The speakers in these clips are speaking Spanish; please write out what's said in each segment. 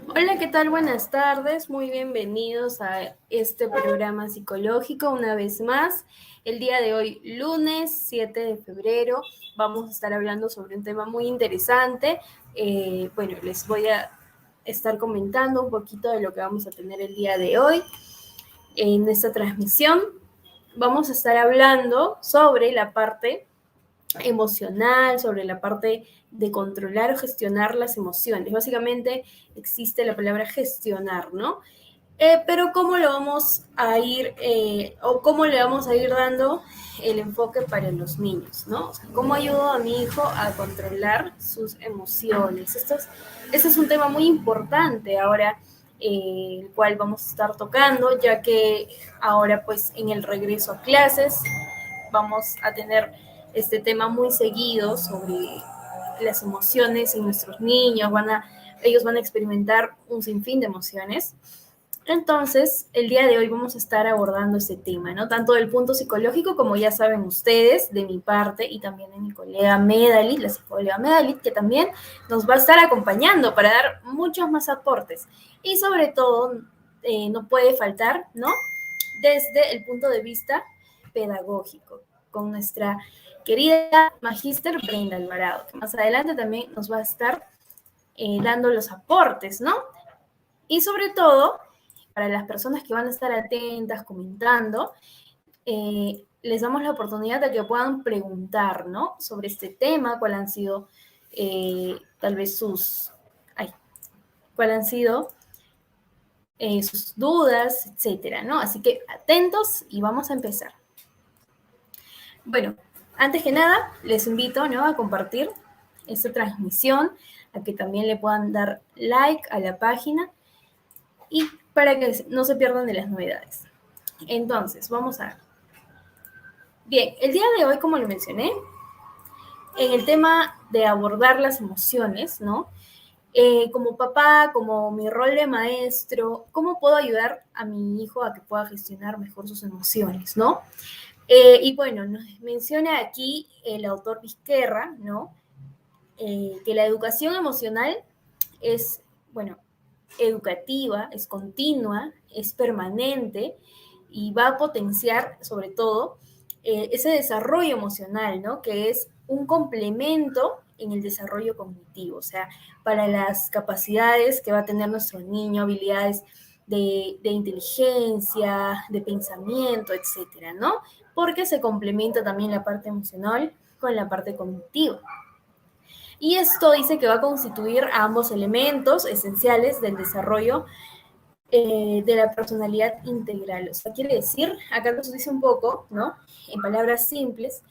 Hola, ¿qué tal? Buenas tardes, muy bienvenidos a este programa psicológico una vez más. El día de hoy, lunes 7 de febrero, vamos a estar hablando sobre un tema muy interesante. Bueno, les voy a estar comentando un poquito de lo que vamos a tener el día de hoy en esta transmisión. Vamos a estar hablando sobre la parte emocional, sobre la parte de controlar o gestionar las emociones. Básicamente existe la palabra gestionar, ¿no? Pero ¿cómo lo vamos a ir, o cómo le vamos a ir dando el enfoque para los niños, ¿no? O sea, ¿cómo ayudo a mi hijo a controlar sus emociones? Este es un tema muy importante ahora, el cual vamos a estar tocando, ya que ahora pues en el regreso a clases vamos a tener este tema muy seguido sobre las emociones en nuestros niños, ellos van a experimentar un sinfín de emociones. Entonces, el día de hoy vamos a estar abordando este tema, ¿no? Tanto del punto psicológico, como ya saben ustedes, de mi parte, y también de mi colega Medalit, la psicóloga Medalit, que también nos va a estar acompañando para dar muchos más aportes. Y sobre todo, no puede faltar, ¿no? Desde el punto de vista pedagógico, con nuestra querida magíster Brenda Alvarado, que más adelante también nos va a estar dando los aportes, ¿no? Y sobre todo, para las personas que van a estar atentas, comentando, les damos la oportunidad de que puedan preguntar, ¿no? Sobre este tema, cuáles han sido tal vez cuáles han sido sus dudas, etcétera, ¿no? Así que atentos y vamos a empezar. Bueno, antes que nada, les invito, ¿no?, a compartir esta transmisión, a que también le puedan dar like a la página y para que no se pierdan de las novedades. Entonces, vamos a ver. Bien, el día de hoy, como lo mencioné, en el tema de abordar las emociones, ¿no? Como papá, como mi rol de maestro, ¿cómo puedo ayudar a mi hijo a que pueda gestionar mejor sus emociones, ¿no? Y bueno, nos menciona aquí el autor Vizquerra, ¿no? Que la educación emocional es, bueno, educativa, es continua, es permanente y va a potenciar sobre todo ese desarrollo emocional, ¿no? Que es un complemento en el desarrollo cognitivo, o sea, para las capacidades que va a tener nuestro niño, habilidades de inteligencia, de pensamiento, etcétera, ¿no? Porque se complementa también la parte emocional con la parte cognitiva. Y esto dice que va a constituir a ambos elementos esenciales del desarrollo de la personalidad integral. O sea, quiere decir, acá nos dice un poco, ¿no? En palabras simples,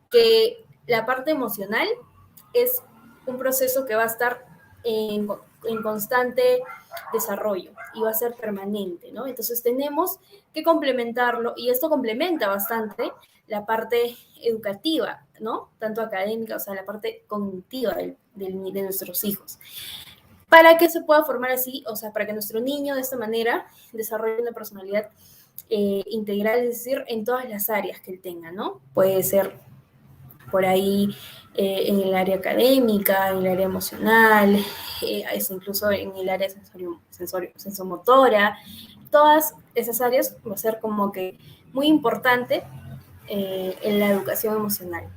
que la parte emocional es un proceso que va a estar en constante desarrollo y va a ser permanente, ¿no? Entonces tenemos que complementarlo y esto complementa bastante la parte educativa, ¿no? Tanto académica, o sea, la parte cognitiva de nuestros hijos. Para que se pueda formar así, o sea, para que nuestro niño de esta manera desarrolle una personalidad integral, es decir, en todas las áreas que él tenga, ¿no? Puede ser por ahí en el área académica, en el área emocional, incluso en el área sensomotora. Todas esas áreas va a ser como que muy importante en la educación emocional.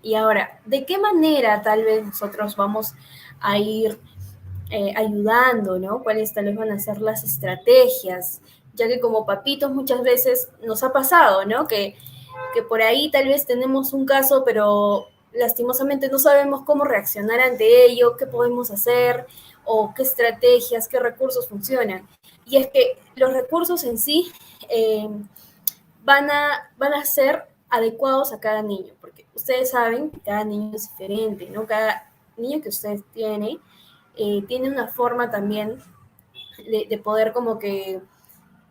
Y ahora, ¿de qué manera tal vez nosotros vamos a ir ayudando, ¿no? ¿Cuáles tal vez van a ser las estrategias? Ya que como papitos muchas veces nos ha pasado, ¿no? Que por ahí tal vez tenemos un caso, pero lastimosamente no sabemos cómo reaccionar ante ello, qué podemos hacer o qué estrategias, qué recursos funcionan. Y es que los recursos en sí van a ser adecuados a cada niño, porque ustedes saben que cada niño es diferente, ¿no? Cada niño que ustedes tiene una forma también de poder como que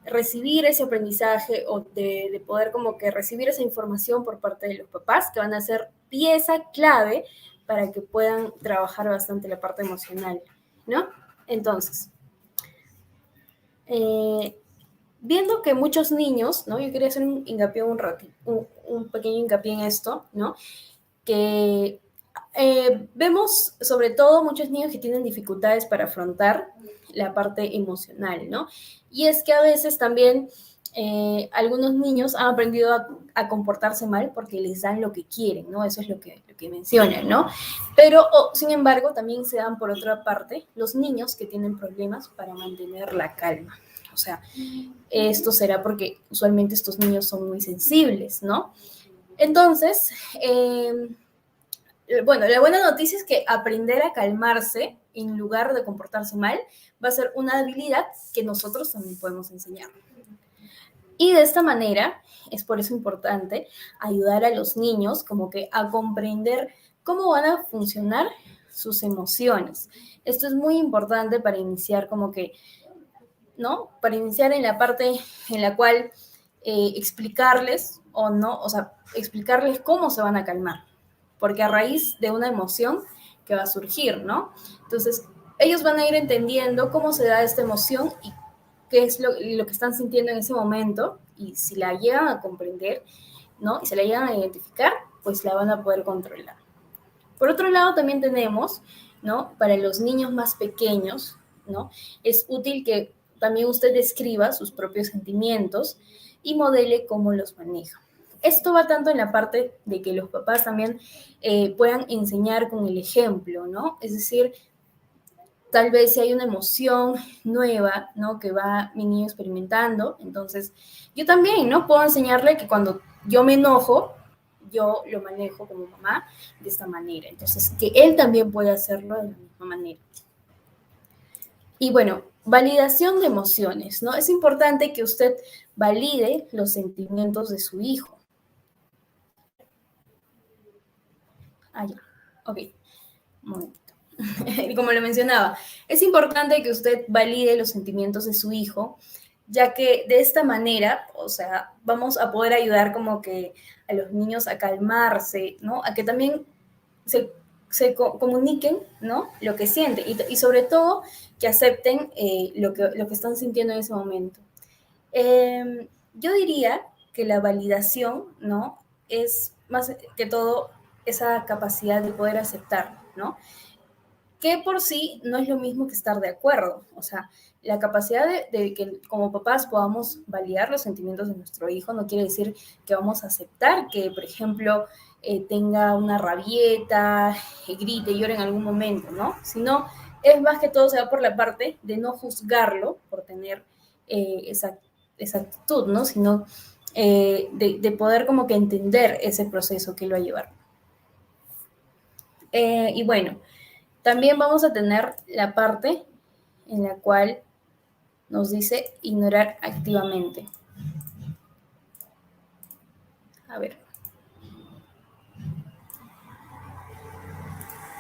recibir ese aprendizaje o de poder como que recibir esa información por parte de los papás, que van a ser pieza clave para que puedan trabajar bastante la parte emocional, ¿no? Entonces, eh, viendo que muchos niños, ¿no? Yo quería hacer un hincapié un pequeño hincapié en esto, ¿no? Que Vemos sobre todo muchos niños que tienen dificultades para afrontar la parte emocional, ¿no? Y es que a veces también algunos niños han aprendido a comportarse mal porque les dan lo que quieren, ¿no? Eso es lo que mencionan, ¿no? Pero, sin embargo, también se dan por otra parte los niños que tienen problemas para mantener la calma. O sea, esto será porque usualmente estos niños son muy sensibles, ¿no? Entonces, bueno, la buena noticia es que aprender a calmarse en lugar de comportarse mal va a ser una habilidad que nosotros también podemos enseñar. Y de esta manera, es por eso importante ayudar a los niños como que a comprender cómo van a funcionar sus emociones. Esto es muy importante para iniciar como que, ¿no? Para iniciar en la parte en la cual explicarles o no, o sea, explicarles cómo se van a calmar, porque a raíz de una emoción que va a surgir, ¿no? Entonces, ellos van a ir entendiendo cómo se da esta emoción y qué es lo que están sintiendo en ese momento, y si la llegan a comprender, ¿no? Y se la llegan a identificar, pues la van a poder controlar. Por otro lado, también tenemos, ¿no? Para los niños más pequeños, ¿no? Es útil que también usted describa sus propios sentimientos y modele cómo los maneja. Esto va tanto en la parte de que los papás también puedan enseñar con el ejemplo, ¿no? Es decir, tal vez si hay una emoción nueva, ¿no? Que va mi niño experimentando, entonces yo también, ¿no? Puedo enseñarle que cuando yo me enojo, yo lo manejo como mamá de esta manera. Entonces, que él también puede hacerlo de la misma manera. Y bueno, validación de emociones, ¿no? Es importante que usted valide los sentimientos de su hijo. Ah, ya. Ok. Un momentito. Y como le mencionaba, es importante que usted valide los sentimientos de su hijo, ya que de esta manera, o sea, vamos a poder ayudar como que a los niños a calmarse, ¿no? A que también se comuniquen, ¿no? Lo que sienten y sobre todo que acepten lo que están sintiendo en ese momento. Yo diría que la validación, ¿no? Es más que todo esa capacidad de poder aceptar, ¿no? Que por sí no es lo mismo que estar de acuerdo. O sea, la capacidad de que como papás podamos validar los sentimientos de nuestro hijo no quiere decir que vamos a aceptar que, por ejemplo, tenga una rabieta, grite, llore en algún momento, ¿no? Sino es más que todo se va por la parte de no juzgarlo por tener esa actitud, ¿no? Sino de poder como que entender ese proceso que lo va a llevar. Y bueno, también vamos a tener la parte en la cual nos dice ignorar activamente. A ver.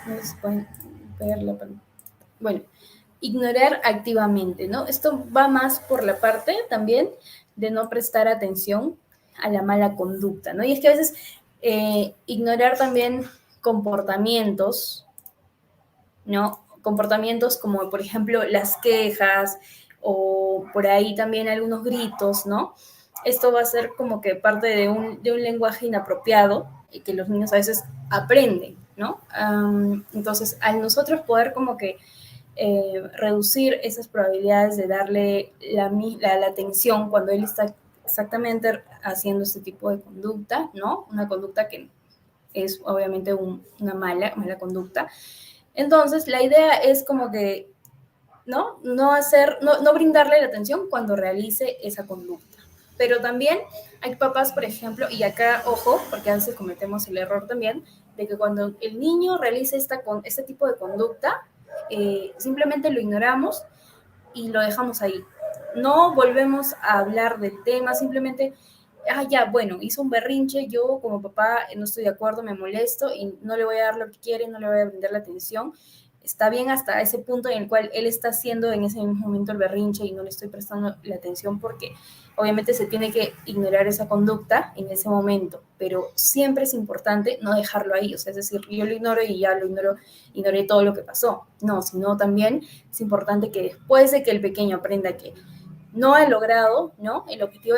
No sé si pueden ver la pantalla. Bueno, ignorar activamente, ¿no? Esto va más por la parte también de no prestar atención a la mala conducta, ¿no? Y es que a veces ignorar también comportamientos, ¿no? Comportamientos como, por ejemplo, las quejas o por ahí también algunos gritos, ¿no? Esto va a ser como que parte de un lenguaje inapropiado que los niños a veces aprenden, ¿no? Entonces, al nosotros poder como que reducir esas probabilidades de darle la atención cuando él está exactamente haciendo este tipo de conducta, ¿no? Una conducta que es obviamente una mala conducta. Entonces, la idea es como que, ¿no? No brindarle la atención cuando realice esa conducta. Pero también hay papás, por ejemplo, y acá, ojo, porque a veces cometemos el error también, de que cuando el niño realiza este tipo de conducta, simplemente lo ignoramos y lo dejamos ahí. No volvemos a hablar del tema, simplemente, ya, bueno, hizo un berrinche, yo como papá no estoy de acuerdo, me molesto y no le voy a dar lo que quiere, no le voy a brindar la atención. Está bien hasta ese punto en el cual él está haciendo en ese mismo momento el berrinche y no le estoy prestando la atención porque obviamente se tiene que ignorar esa conducta en ese momento, pero siempre es importante no dejarlo ahí, o sea, es decir, yo lo ignoro y ya lo ignoro, ignoré todo lo que pasó. No, sino también es importante que después de que el pequeño aprenda que no ha logrado, ¿no? El objetivo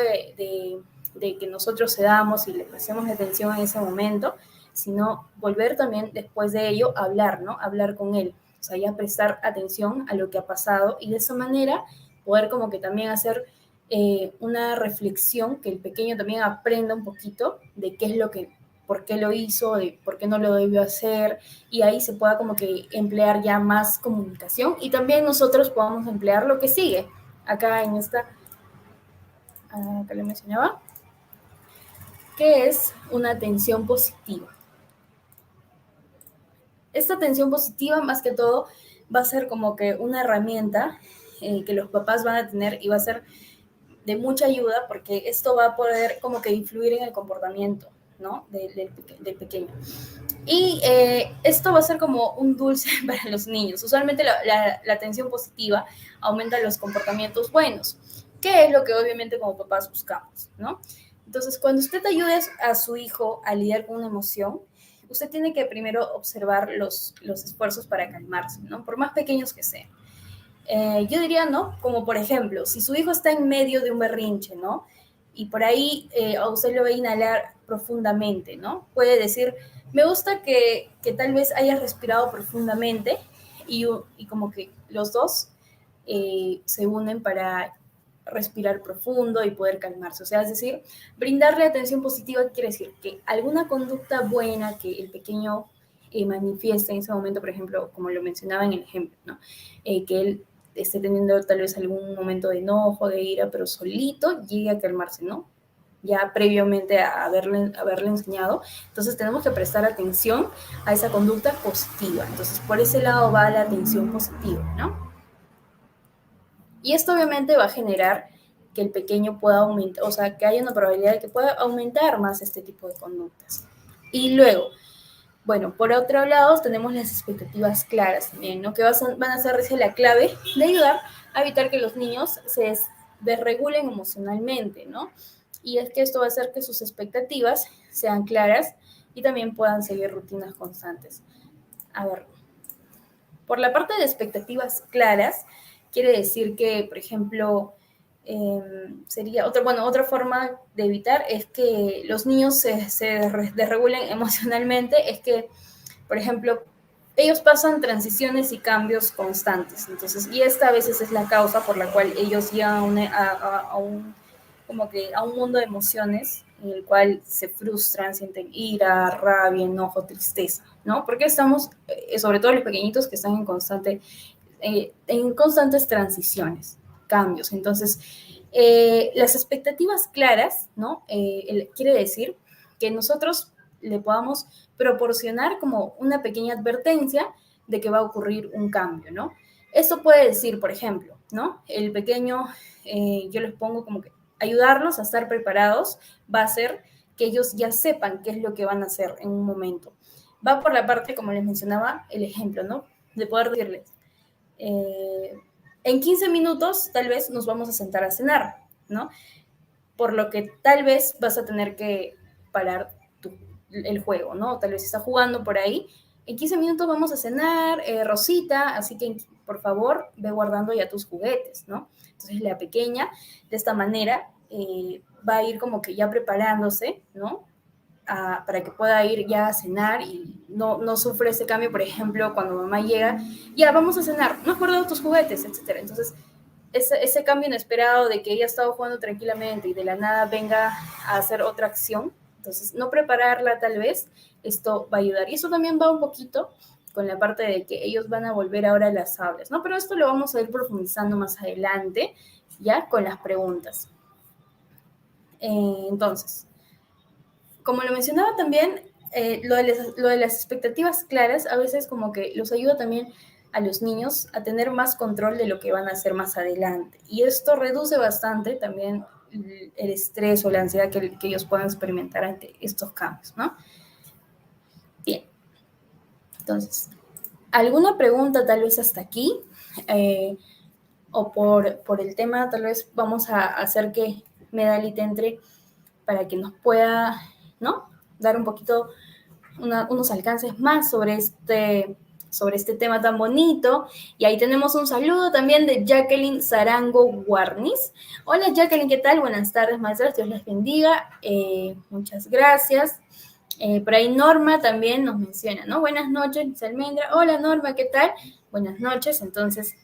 de que nosotros cedamos y le prestemos atención en ese momento, sino volver también después de ello a hablar, ¿no? Hablar con él, o sea, ya prestar atención a lo que ha pasado y de esa manera poder como que también hacer una reflexión, que el pequeño también aprenda un poquito de qué es lo que, por qué lo hizo, de por qué no lo debió hacer, y ahí se pueda como que emplear ya más comunicación y también nosotros podamos emplear lo que sigue. Acá en esta, acá le mencionaba, que es una atención positiva. Esta atención positiva, más que todo, va a ser como que una herramienta que los papás van a tener y va a ser de mucha ayuda porque esto va a poder como que influir en el comportamiento, ¿no? Del pequeño. Y esto va a ser como un dulce para los niños. Usualmente la atención positiva aumenta los comportamientos buenos, que es lo que obviamente como papás buscamos, ¿no? Entonces, cuando usted ayude a su hijo a lidiar con una emoción, usted tiene que primero observar los esfuerzos para calmarse, ¿no? Por más pequeños que sean. Yo diría, ¿no? Como por ejemplo, si su hijo está en medio de un berrinche, ¿no? Y por ahí a usted lo ve inhalar profundamente, ¿no? Puede decir, me gusta que tal vez hayas respirado profundamente y como que los dos se unen para respirar profundo y poder calmarse. O sea, es decir, brindarle atención positiva quiere decir que alguna conducta buena que el pequeño manifiesta en ese momento, por ejemplo, como lo mencionaba en el ejemplo, ¿no? Que él esté teniendo tal vez algún momento de enojo, de ira, pero solito llegue a calmarse, ¿no? Ya previamente a haberle enseñado. Entonces tenemos que prestar atención a esa conducta positiva. Entonces por ese lado va la atención positiva, ¿no? Y esto obviamente va a generar que el pequeño pueda aumentar, o sea, que haya una probabilidad de que pueda aumentar más este tipo de conductas. Y luego, bueno, por otro lado tenemos las expectativas claras también, ¿no? Que van a ser la clave de ayudar a evitar que los niños se desregulen emocionalmente, ¿no? Y es que esto va a hacer que sus expectativas sean claras y también puedan seguir rutinas constantes. A ver, por la parte de expectativas claras, quiere decir que, por ejemplo, sería otra forma de evitar es que los niños se desregulen emocionalmente, es que, por ejemplo, ellos pasan transiciones y cambios constantes, entonces, y esta a veces es la causa por la cual ellos llegan como que a un mundo de emociones en el cual se frustran, sienten ira, rabia, enojo, tristeza, ¿no? Porque estamos, sobre todo los pequeñitos que están en constantes transiciones, cambios. Entonces, las expectativas claras, ¿no? Quiere decir que nosotros le podamos proporcionar como una pequeña advertencia de que va a ocurrir un cambio, ¿no? Esto puede decir, por ejemplo, ¿no? El pequeño, yo les pongo como que ayudarlos a estar preparados va a hacer que ellos ya sepan qué es lo que van a hacer en un momento. Va por la parte, como les mencionaba, el ejemplo, ¿no? De poder decirles, en 15 minutos tal vez nos vamos a sentar a cenar, ¿no? Por lo que tal vez vas a tener que parar el juego, ¿no? Tal vez está jugando por ahí. En 15 minutos vamos a cenar, Rosita, así que por favor ve guardando ya tus juguetes, ¿no? Entonces la pequeña, de esta manera, va a ir como que ya preparándose, ¿no? Para que pueda ir ya a cenar y no sufre ese cambio, por ejemplo, cuando mamá llega, ya vamos a cenar, no has guardado tus juguetes, etcétera. Entonces, ese cambio inesperado de que ella ha estado jugando tranquilamente y de la nada venga a hacer otra acción, entonces no prepararla tal vez, esto va a ayudar. Y eso también va un poquito con la parte de que ellos van a volver ahora a las aulas, ¿no? Pero esto lo vamos a ir profundizando más adelante, ya con las preguntas. Entonces, como lo mencionaba también, lo de las expectativas claras a veces como que los ayuda también a los niños a tener más control de lo que van a hacer más adelante. Y esto reduce bastante también el estrés o la ansiedad que ellos puedan experimentar ante estos cambios, ¿no? Bien, entonces, ¿alguna pregunta tal vez hasta aquí? O por el tema, tal vez vamos a hacer que Medalit entre para que nos pueda, ¿no? Dar un poquito, unos alcances más sobre este tema tan bonito. Y ahí tenemos un saludo también de Jacqueline Zarango Guarnis. Hola Jacqueline, ¿qué tal? Buenas tardes, maestras, Dios les bendiga. Muchas gracias. Por ahí Norma también nos menciona, ¿no? Buenas noches, Miss Almendra. Hola Norma, ¿qué tal? Buenas noches. Entonces,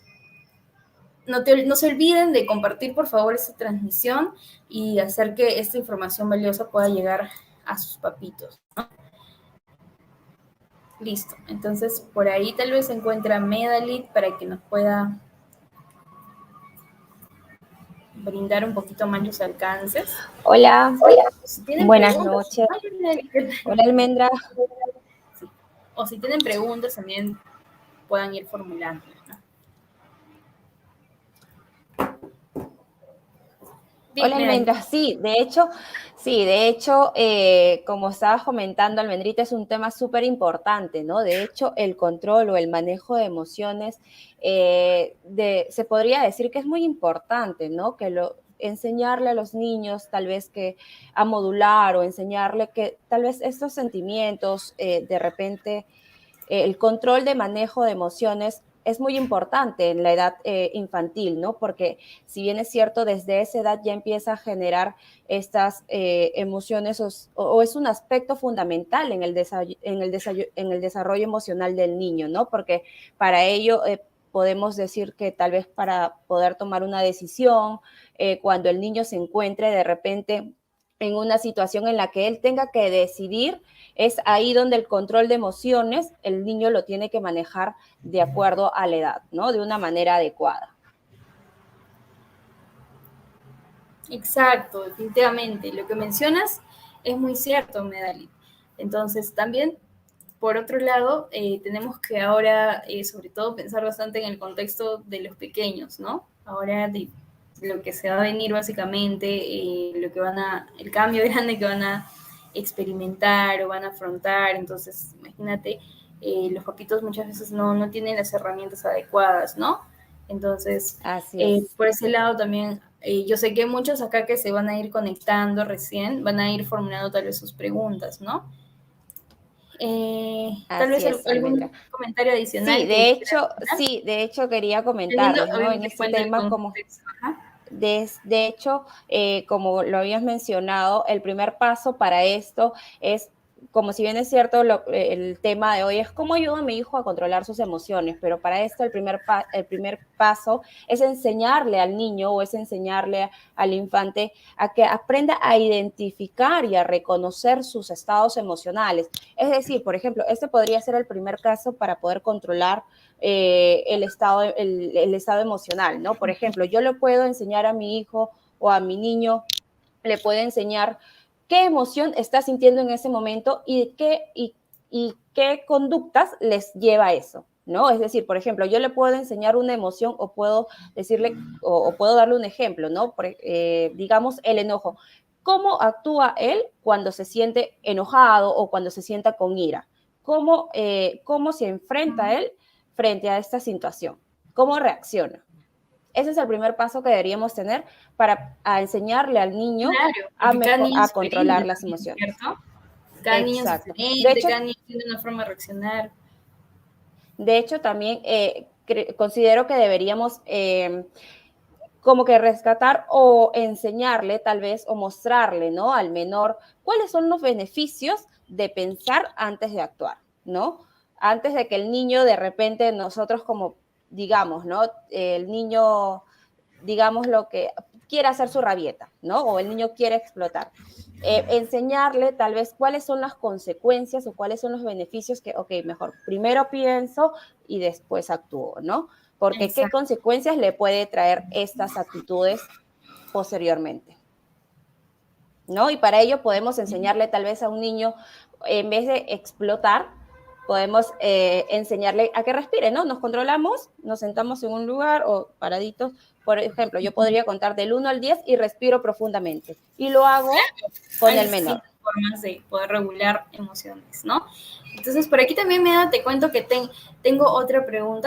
no se olviden de compartir, por favor, esta transmisión y hacer que esta información valiosa pueda llegar a sus papitos, ¿no? Listo. Entonces, por ahí tal vez se encuentra Medalit para que nos pueda brindar un poquito más los alcances. Hola, Si tienen buenas preguntas, noches. Hola, Almendra. sí. O si tienen preguntas también puedan ir formulándolas, ¿no? Hola, Almendra. Sí, de hecho, como estabas comentando, Almendrita, es un tema súper importante, ¿no? De hecho, el control o el manejo de emociones, se podría decir que es muy importante, ¿no? Enseñarle a los niños tal vez que a modular o enseñarle que tal vez estos sentimientos, de repente, el control de manejo de emociones es muy importante en la edad infantil, ¿no? Porque si bien es cierto, desde esa edad ya empieza a generar estas emociones o es un aspecto fundamental en en el desarrollo emocional del niño, ¿no? Porque para ello podemos decir que tal vez para poder tomar una decisión, cuando el niño se encuentre de repente en una situación en la que él tenga que decidir, es ahí donde el control de emociones, el niño lo tiene que manejar de acuerdo a la edad, ¿no? De una manera adecuada. Exacto, definitivamente. Lo que mencionas es muy cierto, Medali. Entonces, también, por otro lado, tenemos que ahora, sobre todo, pensar bastante en el contexto de los pequeños, ¿no? Ahora de lo que se va a venir básicamente, el cambio grande que van a experimentar o van a afrontar. Entonces, imagínate, los papitos muchas veces no tienen las herramientas adecuadas, ¿no? Entonces, Así es. por ese lado también, yo sé que muchos acá que se van a ir conectando recién, van a ir formulando tal vez sus preguntas, ¿no? Tal Así vez es, Almendra. algún comentario adicional que quieran mencionar, Sí, de hecho quería teniendo comentarles, ¿no? En obviamente en este cuenta el tema, como contexto. Ajá. de hecho, como lo habías mencionado, el primer paso para esto es, como si bien es cierto, el tema de hoy es cómo ayudo a mi hijo a controlar sus emociones, pero para esto el primer paso es enseñarle al niño o es enseñarle al infante a que aprenda a identificar y a reconocer sus estados emocionales. Es decir, por ejemplo, este podría ser el primer caso para poder controlar el estado emocional, ¿no? Por ejemplo, yo le puedo enseñar a mi hijo o a mi niño, le puedo enseñar qué emoción está sintiendo en ese momento y qué conductas les lleva a eso, ¿no? Es decir, por ejemplo, yo le puedo enseñar una emoción o puedo decirle o puedo darle un ejemplo, ¿no? Digamos, el enojo. ¿Cómo actúa él cuando se siente enojado o cuando se sienta con ira? ¿Cómo se enfrenta él frente a esta situación? ¿Cómo reacciona? Ese es el primer paso que deberíamos tener para enseñarle al niño Claro, porque cada niño es a controlar diferente las también, emociones. ¿cierto? Cada niño es Exacto. De diferente, hecho, cada niño tiene una forma de reaccionar. también considero que deberíamos como que rescatar o enseñarle tal vez o mostrarle, ¿no? Al menor cuáles son los beneficios de pensar antes de actuar, ¿no? Antes de que el niño de repente nosotros como digamos, ¿no? El niño, digamos lo que quiere hacer su rabieta, ¿no? O el niño quiere explotar. Enseñarle tal vez cuáles son las consecuencias o cuáles son los beneficios que, ok, mejor primero pienso y después actúo, ¿no? Porque qué Exacto. consecuencias le puede traer estas actitudes posteriormente, ¿no? Y para ello podemos enseñarle tal vez a un niño, en vez de explotar, podemos enseñarle a que respire, ¿no? Nos controlamos, nos sentamos en un lugar o paraditos. Por ejemplo, yo podría contar del 1 al 10 y respiro profundamente. Y lo hago con Hay el menor. distintas formas de poder regular emociones, ¿no? Entonces, por aquí también te cuento que tengo otra pregunta.